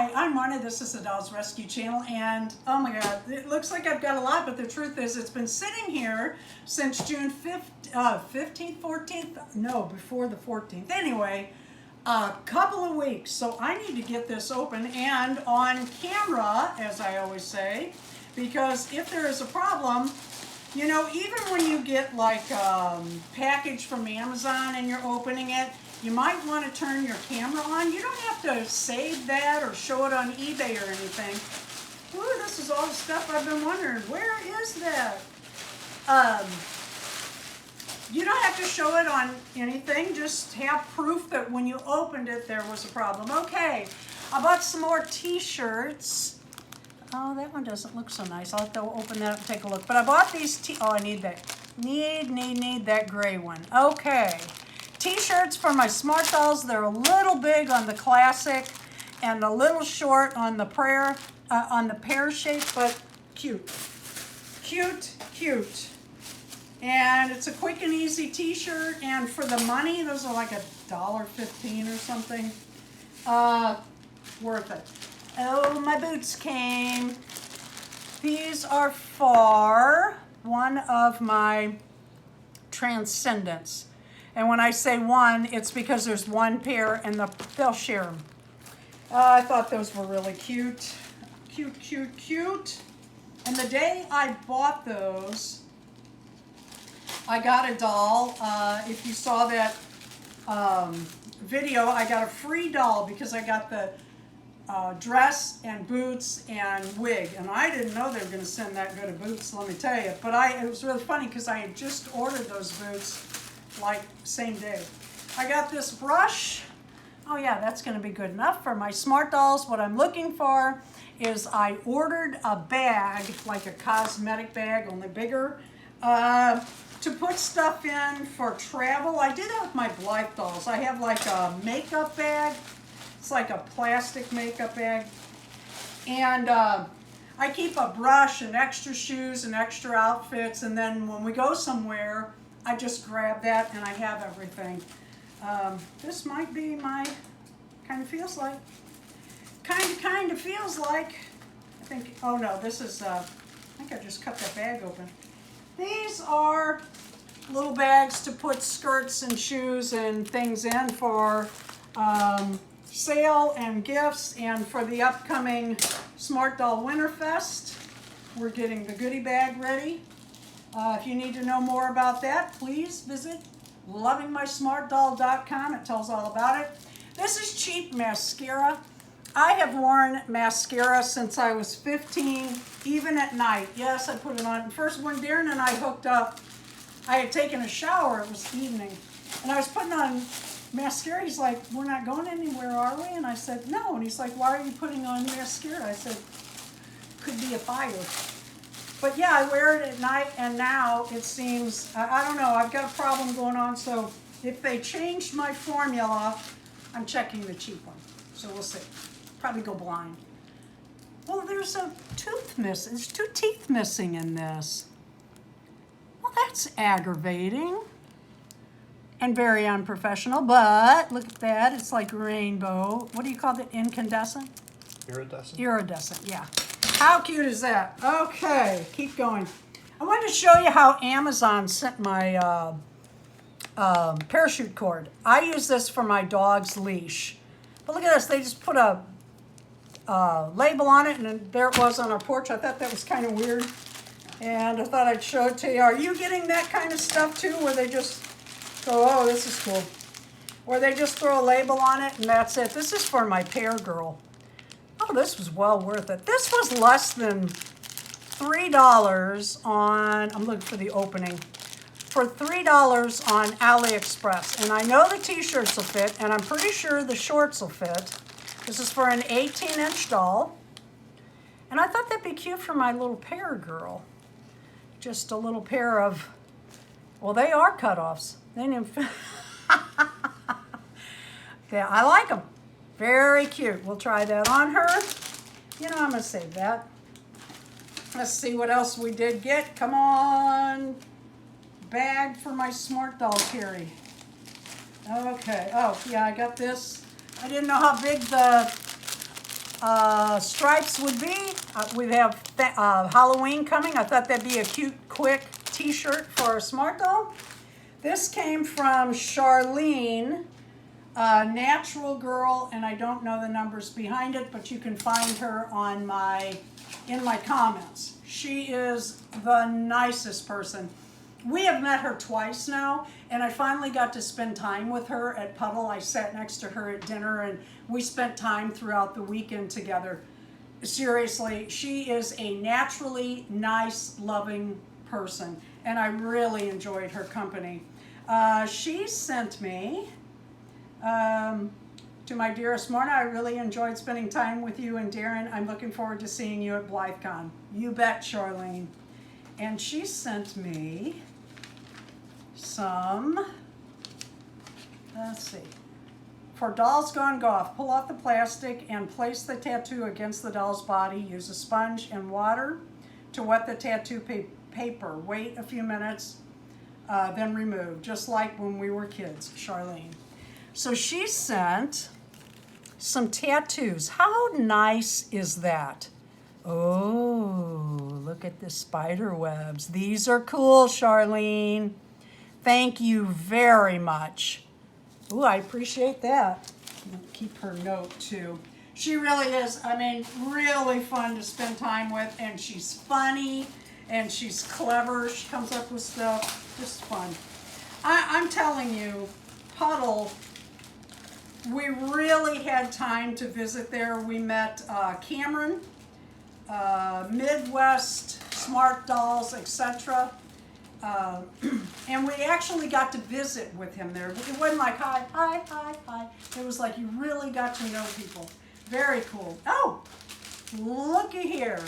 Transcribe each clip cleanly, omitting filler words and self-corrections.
Hi, I'm Marna. This is the Dolls Rescue Channel, and oh my God, it looks like I've got a lot, but the truth is it's been sitting here since June 15th, 14th, no, before the 14th. Anyway, a couple of weeks, so I need to get this open and on camera, as I always say, because if there is a problem, you know, even when you get like a package from Amazon and you're opening it, you might want to turn your camera on. You don't have to save that or show it on eBay or anything. Ooh, this is all the stuff I've been wondering. Where is that? You don't have to show it on anything. Just have proof that when you opened it, there was a problem. Okay, I bought some more t-shirts. Oh, that one doesn't look so nice. I'll have to open that up and take a look. But I bought these oh, I need that. Need that gray one. Okay. T-shirts for my Smart Dolls. They're a little big on the classic and a little short on the pear shape, but cute. Cute, cute. And it's a quick and easy t-shirt, and for the money, those are like $1.15 or something. Worth it. Oh, my boots came. These are for one of my Transcendents. And when I say one, it's because there's one pair and they'll share them. I thought those were really cute. Cute, cute, cute. And the day I bought those, I got a doll. If you saw that video, I got a free doll because I got the dress and boots and wig. And I didn't know they were going to send that good of boots, let me tell you. But it was really funny because I had just ordered those boots like same day. I got this brush. Oh yeah, that's going to be good enough for my Smart Dolls. What I'm looking for is I ordered a bag, like a cosmetic bag, only bigger, to put stuff in for travel. I did that with my Blythe dolls. I have like a makeup bag. It's like a plastic makeup bag. And I keep a brush and extra shoes and extra outfits, and then when we go somewhere, I just grab that and I have everything. This might be my, kind of feels like, kind of feels like, I think, oh no, this is, I think I just cut that bag open. These are little bags to put skirts and shoes and things in for sale and gifts, and for the upcoming Smart Doll Winterfest. We're getting the goodie bag ready. If you need to know more about that, please visit lovingmysmartdoll.com. It tells all about it. This is cheap mascara. I have worn mascara since I was 15, even at night. Yes, I put it on. First, when Darren and I hooked up, I had taken a shower. It was evening. And I was putting on mascara. He's like, we're not going anywhere, are we? And I said, no. And he's like, why are you putting on mascara? I said, could be a fire. But yeah, I wear it at night, and now it seems, I don't know, I've got a problem going on, so if they changed my formula, I'm checking the cheap one. So we'll see. Probably go blind. Well, there's a tooth missing. There's 2 teeth missing in this. Well, that's aggravating and very unprofessional, but look at that. It's like rainbow. What do you call it? Incandescent? Iridescent. Iridescent, yeah. How cute is that? Okay, keep going. I wanted to show you how Amazon sent my parachute cord. I use this for my dog's leash. But look at this, they just put a label on it, and there it was on our porch. I thought that was kind of weird, and I thought I'd show it to you. Are you getting that kind of stuff too, where they just go, oh, this is cool, where they just throw a label on it and that's it? This is for my pear girl. Oh, this was well worth it. This was less than $3 on, I'm looking for the opening, for $3 on AliExpress. And I know the t-shirts will fit, and I'm pretty sure the shorts will fit. This is for an 18-inch doll. And I thought that'd be cute for my little pear girl. Just a little pair of, well, they are cutoffs. They didn't even yeah, I like them. Very cute. We'll try that on her. You know, I'm going to save that. Let's see what else we did get. Come on. Bag for my Smart Doll carry. Okay. Oh, yeah, I got this. I didn't know how big the stripes would be, we have Halloween coming. I thought that'd be a cute, quick t-shirt for a smart doll. This came from Charlene, Natural Girl, and I don't know the numbers behind it, but you can find her on in my comments. She is the nicest person. We have met her twice now, and I finally got to spend time with her at Puddle. I sat next to her at dinner, and we spent time throughout the weekend together. Seriously, she is a naturally nice, loving person, and I really enjoyed her company. She sent me, to my dearest Morna, I really enjoyed spending time with you and Darren. I'm looking forward to seeing you at BlytheCon. You bet, Charlene. And she sent me some, let's see, for Dolls Gone Goth. Pull off the plastic and place the tattoo against the doll's body. Use a sponge and water to wet the tattoo paper. Wait a few minutes, then remove, just like when we were kids, Charlene. So she sent some tattoos. How nice is that? Oh, look at the spider webs. These are cool, Charlene. Thank you very much. Ooh, I appreciate that. I'll keep her note too. She really is, I mean, really fun to spend time with, and she's funny, and she's clever. She comes up with stuff, just fun. I'm telling you, Puddle, we really had time to visit there. We met Cameron, Midwest, Smart Dolls, etc. And we actually got to visit with him there. It wasn't like, hi, hi, hi, hi. It was like you really got to know people. Very cool. Oh, looky here.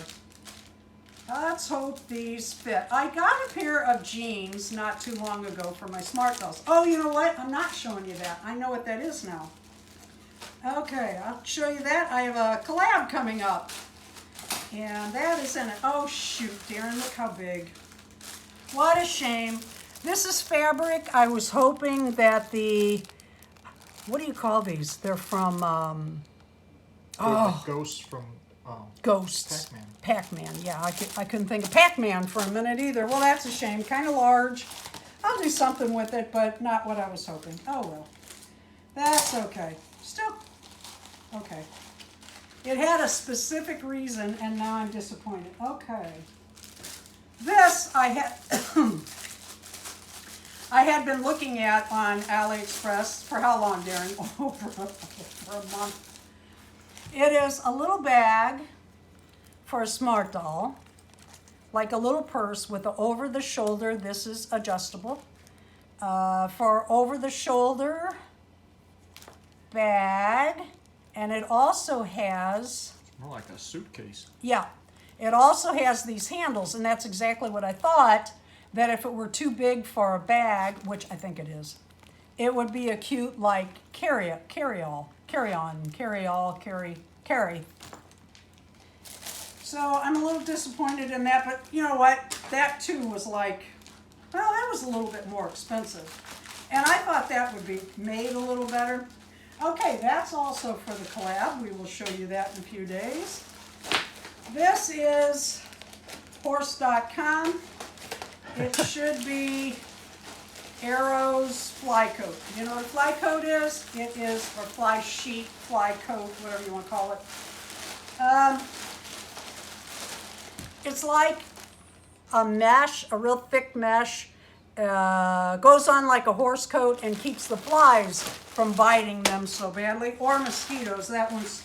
Let's hope these fit. I got a pair of jeans not too long ago for my Smart Dolls. Oh, you know what? I'm not showing you that. I know what that is now. Okay, I'll show you that. I have a collab coming up. And that is in it. Oh, shoot, Darren, look how big. What a shame. This is fabric. I was hoping that what do you call these? They're from, Ghosts from Ghosts. Pac-Man. Pac-Man, yeah. I couldn't think of Pac-Man for a minute either. Well, that's a shame. Kind of large. I'll do something with it, but not what I was hoping. Oh, well. That's okay. Still, okay. It had a specific reason, and now I'm disappointed. Okay. This I had been looking at on AliExpress for how long, Darren? For a month. It is a little bag for a smart doll, like a little purse with an over-the-shoulder. This is adjustable. For over-the-shoulder bag, and it also has... More like a suitcase. Yeah. It also has these handles, and that's exactly what I thought, that if it were too big for a bag, which I think it is, it would be a cute, like, carry. So I'm a little disappointed in that, but you know what? That too was like, well, that was a little bit more expensive. And I thought that would be made a little better. Okay, that's also for the collab. We will show you that in a few days. This is horse.com. It should be Arrow's fly coat. You know what a fly coat is? It is, or fly sheet, fly coat, whatever you want to call it. It's like a mesh, a real thick mesh. Goes on like a horse coat and keeps the flies from biting them so badly, or mosquitoes. That one's,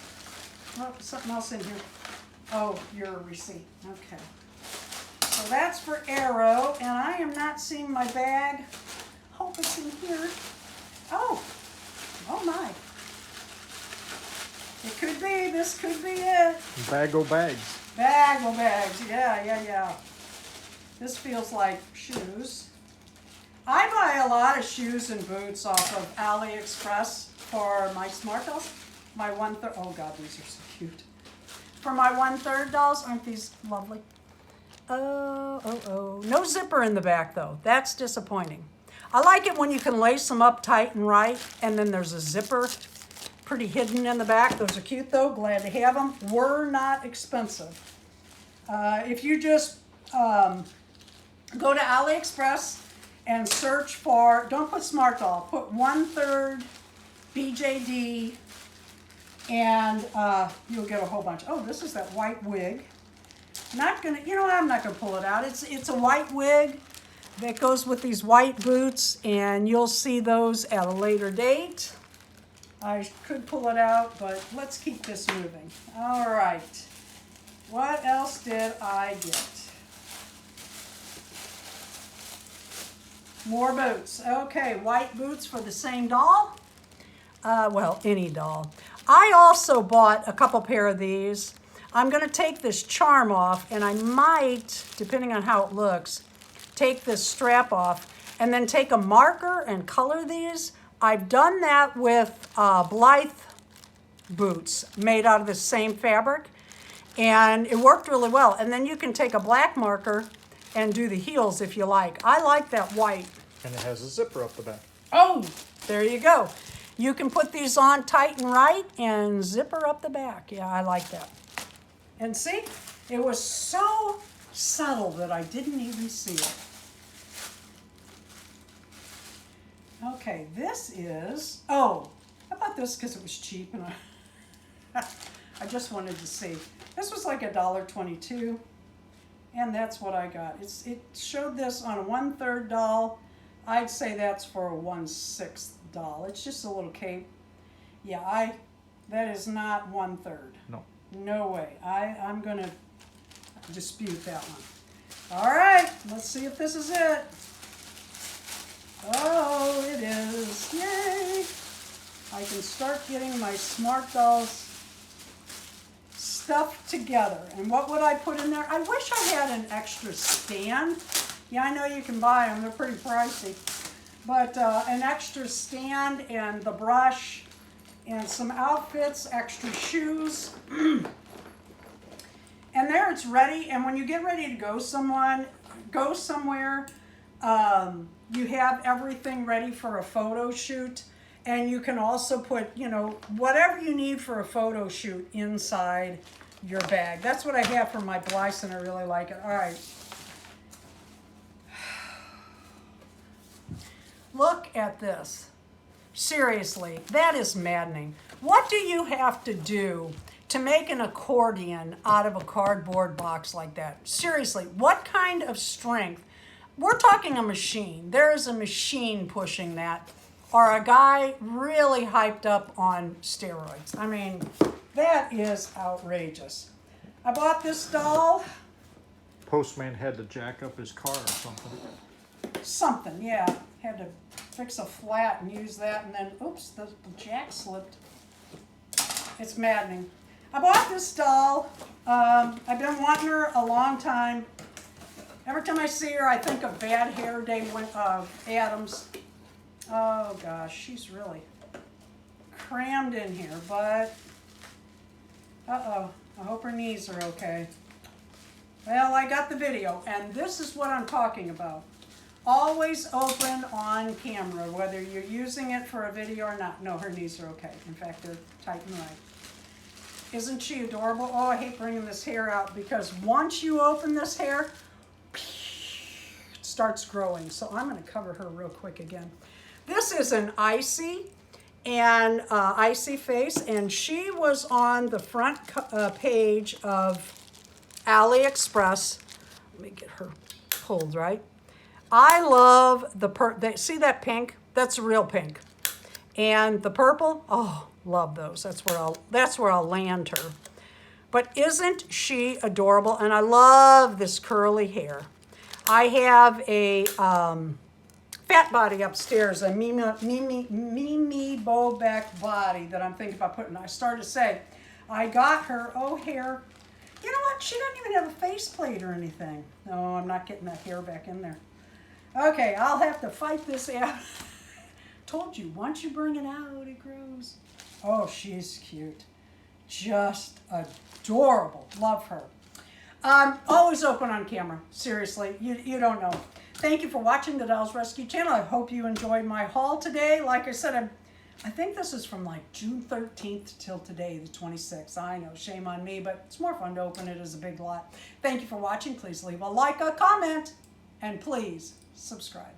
oh, something else in here. Oh, your receipt. Okay. So that's for Arrow, and I am not seeing my bag. Hope it's in here. Oh, oh my. It could be, this could be it. Bag o' bags. Bag o' bags, yeah. This feels like shoes. I buy a lot of shoes and boots off of AliExpress for my smart dolls. My 1/3, oh God, these are so cute. For my 1/3 dolls, aren't these lovely? Oh. No zipper in the back though. That's disappointing. I like it when you can lace them up tight and right, and then there's a zipper pretty hidden in the back. Those are cute though, glad to have them. Were not expensive. If you just go to AliExpress and search for, don't put Smart Doll, put 1/3 BJD, and you'll get a whole bunch. Oh, this is that white wig. Not gonna, you know what, I'm not gonna pull it out. It's a white wig that goes with these white boots, and you'll see those at a later date. I could pull it out, but let's keep this moving. All right, what else did I get? More boots. Okay, white boots for the same doll. Well, any doll. I also bought a couple pair of these. I'm going to take this charm off, and I might, depending on how it looks, take this strap off and then take a marker and color these. I've done that with Blythe boots made out of the same fabric, and it worked really well. And then you can take a black marker and do the heels if you like. I like that white. And it has a zipper up the back. Oh, there you go. You can put these on tight and right and zipper up the back. Yeah, I like that. And see, it was so subtle that I didn't even see it. Okay, this is, oh, I bought this because it was cheap and I just wanted to see. This was like $1.22, and that's what I got. It showed this on a 1/3 doll. I'd say that's for a 1/6 doll. It's just a little cape. Yeah, that is not 1/3. No. No way. I'm gonna dispute that one. All right, let's see if this is it. Oh, it is. Yay! I can start getting my Smart Dolls stuff together. And what would I put in there? I wish I had an extra stand. Yeah, I know you can buy them. They're pretty pricey. But an extra stand and the brush and some outfits, extra shoes. And there it's ready. And when you get ready to go somewhere, you have everything ready for a photo shoot. And you can also put, you know, whatever you need for a photo shoot inside your bag. That's what I have for my Blythe, and I really like it. All right. Look at this. Seriously, that is maddening. What do you have to do to make an accordion out of a cardboard box like that? Seriously, what kind of strength? We're talking a machine. There is a machine pushing that, or a guy really hyped up on steroids. I mean, that is outrageous. I bought this doll. Postman had to jack up his car or something. Something, yeah. Had to fix a flat and use that, and then, oops, the jack slipped. It's maddening. I bought this doll. I've been wanting her a long time. Every time I see her, I think of Bad Hair Day Adams. Oh gosh, she's really crammed in here, but uh-oh, I hope her knees are okay. Well, I got the video, and this is what I'm talking about. Always open on camera, whether you're using it for a video or not. No, her knees are okay. In fact, they're tight and right. Isn't she adorable? Oh, I hate bringing this hair out because once you open this hair, it starts growing. So I'm going to cover her real quick again. This is an Icy and Icy face, and she was on the front page of AliExpress. Let me get her pulled right. I love the see that pink? That's real pink. And the purple, oh, love those. That's where I'll land her. But isn't she adorable? And I love this curly hair. I have a fat body upstairs, a Mimi Bobek body that I'm thinking about putting. I started to say, I got her, oh, hair. You know what? She doesn't even have a faceplate or anything. No, I'm not getting that hair back in there. Okay, I'll have to fight this out. Told you, once you bring it out, it grows. Oh, she's cute. Just adorable. Love her. Always open on camera. Seriously, you don't know. Thank you for watching the Dolls Rescue channel. I hope you enjoyed my haul today. Like I said, I think this is from like June 13th till today, the 26th. I know, shame on me, but it's more fun to open it as a big lot. Thank you for watching. Please leave a like, a comment, and please subscribe.